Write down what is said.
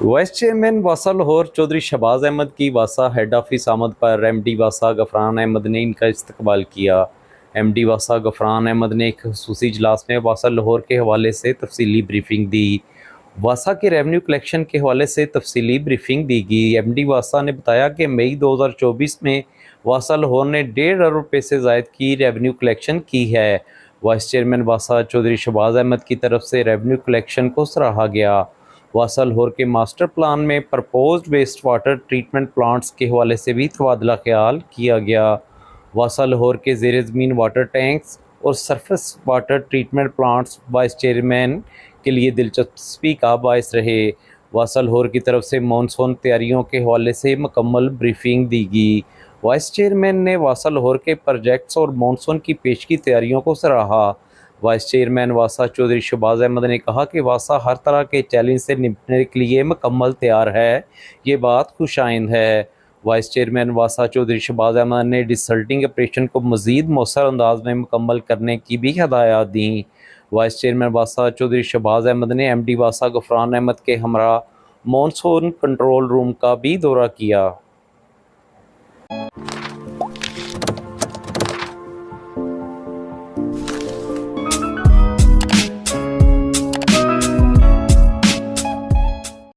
Vice chairman वासा लाहौर चौधरी शहबाज अहमद की वासा head office आमद पर एमडी वासा गफरान अहमद ने इनका इस्तकबाल किया। एमडी वासा गफरान अहमद ने एक खसूसी इजलास में वासा लाहौर के हवाले से तफसीली ब्रीफिंग दी। वासा के रेवन्यू कलेक्शन के हवाले से तफसीली ब्रीफिंग दी गई। एमडी वासा ने बताया कि मई 2024 में वासा लाहौर ने 1.5 अरब रुपये से ज़ायद की रेवन्यू कलेक्शन की है। वाइस चेयरमैन वासा चौधरी शहबाज अहमद की तरफ से रेवन्यू कलेक्शन को सराहा गया। वासा लाहौर के मास्टर प्लान में proposed waste water treatment plants के हवाले से भी तबादला ख्याल किया गया। वासा लाहौर के ज़ेर ज़मीन वाटर टैंक्स और surface water treatment plants vice chairman के लिए दिलचस्पी का बायस रहे। वासा लाहौर की तरफ से मानसून तैयारियों के हवाले से मुकम्मल ब्रीफिंग दी गई। वाइस चेयरमैन ने वासा लाहौर के प्रोजेक्ट्स और मानसून की पेशगी तैयारियों को सराहा। वाइस चेयरमैन वासा चौधरी शहबाज अहमद ने कहा कि वासा हर तरह के चैलेंज से निपटने के लिए मुकम्मल तैयार है, ये बात खुशाइंद है। वाइस चेयरमैन वासा चौधरी शहबाज अहमद ने डिसल्टिंग ऑपरेशन को मज़ीद मौसर अंदाज में मुकम्मल करने की भी हदायत दी। वाइस चेयरमैन वासा चौधरी शहबाज अहमद ने एमडी वासा गफरान अहमद के हमरा मानसून कंट्रोल रूम का भी दौरा किया।